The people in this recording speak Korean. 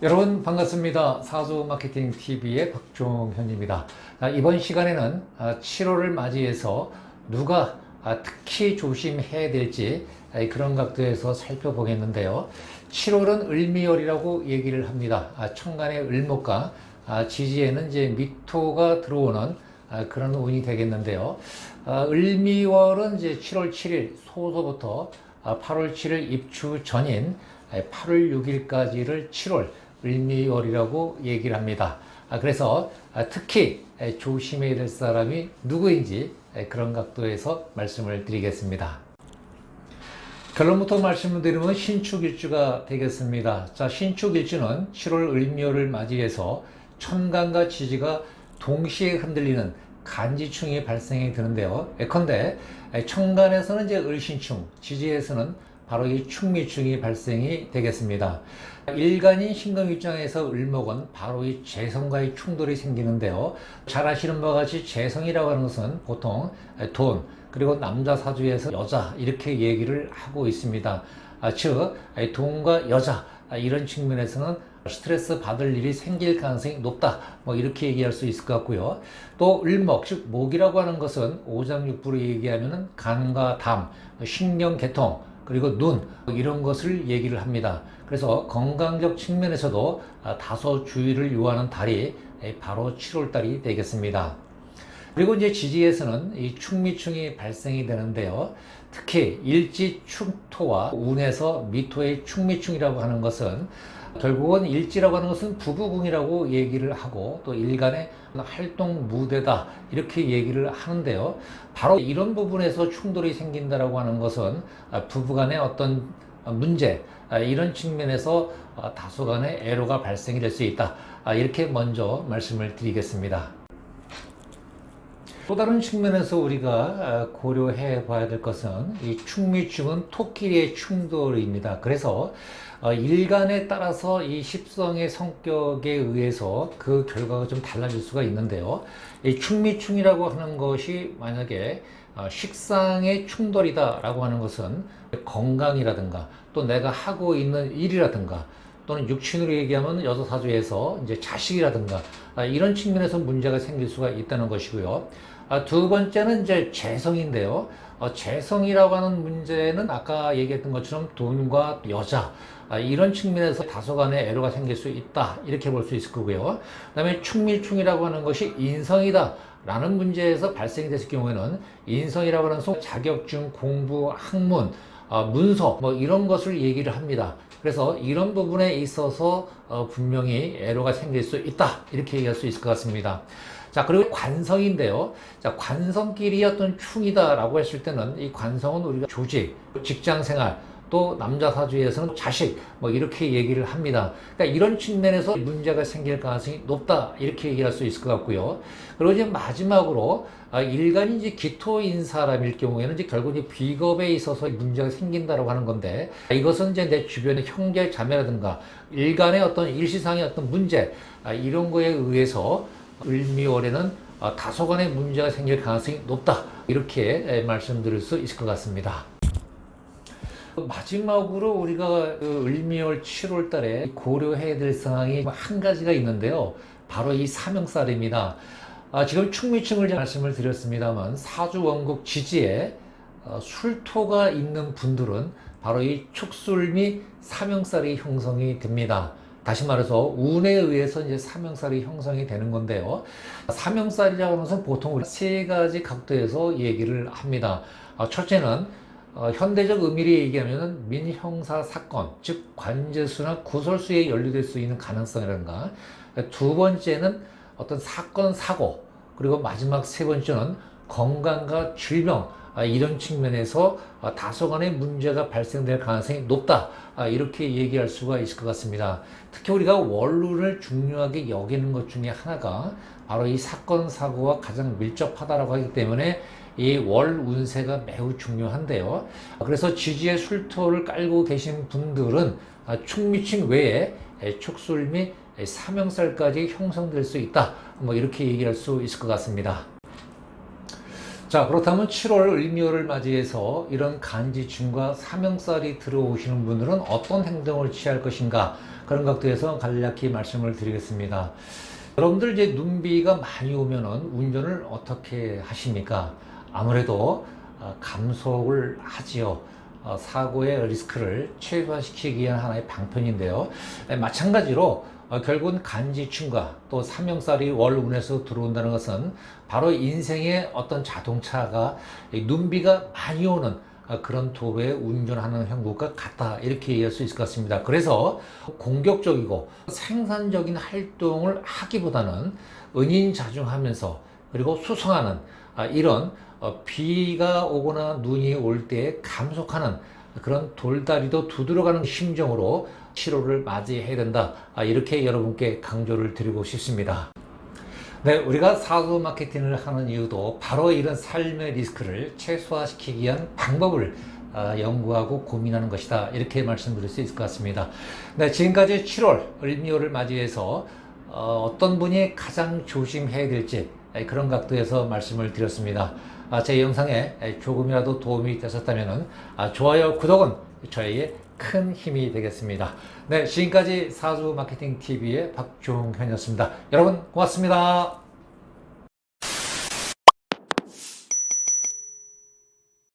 여러분 반갑습니다. 사주 마케팅 TV의 박종현입니다. 이번 시간에는 7월을 맞이해서 누가 특히 조심해야 될지 그런 각도에서 살펴보겠는데요. 7월은 을미월이라고 얘기를 합니다. 천간의 을목과 지지에는 이제 미토가 들어오는 그런 운이 되겠는데요. 을미월은 이제 7월 7일 소서부터 8월 7일 입추 전인 8월 6일까지를 7월 을미월이라고 얘기를 합니다. 그래서 특히 조심해야 될 사람이 누구인지 그런 각도에서 말씀을 드리겠습니다. 결론부터 말씀을 드리면 신축일주가 되겠습니다. 자, 신축일주는 7월 을미월을 맞이해서 천간과 지지가 동시에 흔들리는 간지충이 발생이 되는데요. 예컨대 천간에서는 이제 을신충, 지지에서는 바로 이 충미충이 발생이 되겠습니다. 일간인 신금 입장에서 을목은 바로 이 재성과의 충돌이 생기는데요. 잘 아시는 바와 같이 재성이라고 하는 것은 보통 돈, 그리고 남자 사주에서 여자 이렇게 얘기를 하고 있습니다. 즉 돈과 여자 이런 측면에서는 스트레스 받을 일이 생길 가능성이 높다, 이렇게 얘기할 수 있을 것 같고요. 또 을목, 즉 목이라고 하는 것은 오장육부로 얘기하면 간과 담, 신경 개통, 그리고 눈 이런 것을 얘기를 합니다. 그래서 건강적 측면에서도 다소 주의를 요하는 달이 바로 7월 달이 되겠습니다. 그리고 이제 지지에서는 이 충미충이 발생이 되는데요. 특히 일지충토와 운에서 미토의 충미충이라고 하는 것은 결국은 일지라고 하는 것은 부부궁이라고 얘기를 하고 또 일간의 활동 무대다 이렇게 얘기를 하는데요. 바로 이런 부분에서 충돌이 생긴다라고 하는 것은 부부간의 어떤 문제 이런 측면에서 다소간의 애로가 발생이 될 수 있다, 이렇게 먼저 말씀을 드리겠습니다. 또 다른 측면에서 우리가 고려해 봐야 될 것은 이 충미충은 토끼리의 충돌입니다. 그래서 일간에 따라서 이 십성의 성격에 의해서 그 결과가 좀 달라질 수가 있는데요. 이 충미충이라고 하는 것이 만약에 식상의 충돌이다라고 하는 것은 건강이라든가 또 내가 하고 있는 일이라든가 또는 육친으로 얘기하면 여자 사주에서 이제 자식이라든가 이런 측면에서 문제가 생길 수가 있다는 것이고요. 두 번째는 이제 재성인데요. 재성이라고 하는 문제는 아까 얘기했던 것처럼 돈과 여자 이런 측면에서 다소간의 애로가 생길 수 있다, 이렇게 볼 수 있을 거고요. 그 다음에 충밀충이라고 하는 것이 인성이다 라는 문제에서 발생이 됐을 경우에는 인성이라고 하는 자격증, 공부, 학문, 문서 이런 것을 얘기를 합니다. 그래서 이런 부분에 있어서 분명히 애로가 생길 수 있다, 이렇게 얘기할 수 있을 것 같습니다. 자, 그리고 관성인데요. 자, 관성끼리 어떤 충이다라고 했을 때는 이 관성은 우리가 조직, 직장 생활, 또 남자 사주에서는 자식, 이렇게 얘기를 합니다. 그러니까 이런 측면에서 문제가 생길 가능성이 높다, 이렇게 얘기할 수 있을 것 같고요. 그리고 이제 마지막으로 일간이 이제 기토인 사람일 경우에는 이제 결국 이제 비겁에 있어서 문제가 생긴다라고 하는 건데, 이것은 이제 내 주변의 형제 자매라든가 일간의 어떤 일시상의 어떤 문제 이런 거에 의해서 을미월에는 다소간의 문제가 생길 가능성이 높다, 이렇게 말씀드릴 수 있을 것 같습니다. 마지막으로 우리가 을미월 7월 달에 고려해야 될 상황이 한 가지가 있는데요. 바로 이 사명살입니다. 지금 충미충을 말씀을 드렸습니다만 사주 원국 지지에 술토가 있는 분들은 바로 이 축술 및 사명살이 형성이 됩니다. 다시 말해서 운에 의해서 이제 사명살이 형성이 되는 건데요. 사명살이라고 하는 것은 보통 세 가지 각도에서 얘기를 합니다. 첫째는 현대적 의미로 얘기하면 민형사 사건, 즉 관제수나 구설수에 연루될 수 있는 가능성이라든가, 두 번째는 어떤 사건, 사고, 그리고 마지막 세 번째는 건강과 질병, 이런 측면에서 다소간의 문제가 발생될 가능성이 높다, 이렇게 얘기할 수가 있을 것 같습니다. 특히 우리가 원론을 중요하게 여기는 것 중에 하나가 바로 이 사건, 사고와 가장 밀접하다라고 하기 때문에 이 월 운세가 매우 중요한데요. 그래서 지지의 술토를 깔고 계신 분들은 충미충 외에 축술 및 사명살까지 형성될 수 있다, 이렇게 얘기할 수 있을 것 같습니다. 자, 그렇다면 7월 을묘를 맞이해서 이런 간지충과 사명살이 들어오시는 분들은 어떤 행동을 취할 것인가, 그런 것들에서 간략히 말씀을 드리겠습니다. 여러분들 이제 눈비가 많이 오면은 운전을 어떻게 하십니까? 아무래도 감속을 하지요. 사고의 리스크를 최소화시키기 위한 하나의 방편인데요. 마찬가지로 결국은 간지충과 또 사명살이 월운에서 들어온다는 것은 바로 인생의 어떤 자동차가 눈비가 많이 오는 그런 도로에 운전하는 형국과 같다, 이렇게 이해할 수 있을 것 같습니다. 그래서 공격적이고 생산적인 활동을 하기보다는 은인자중하면서 그리고 수성하는 이런 비가 오거나 눈이 올 때 감속하는 그런 돌다리도 두드려가는 심정으로 7월을 맞이해야 된다, 이렇게 여러분께 강조를 드리고 싶습니다. 네, 우리가 사수 마케팅을 하는 이유도 바로 이런 삶의 리스크를 최소화시키기 위한 방법을 연구하고 고민하는 것이다, 이렇게 말씀드릴 수 있을 것 같습니다. 네, 지금까지 7월 을묘를 맞이해서 어떤 분이 가장 조심해야 될지 그런 각도에서 말씀을 드렸습니다. 제 영상에 조금이라도 도움이 되셨다면 좋아요, 구독은 저에게 큰 힘이 되겠습니다. 네, 지금까지 사주 마케팅 TV의 박종현이었습니다. 여러분 고맙습니다.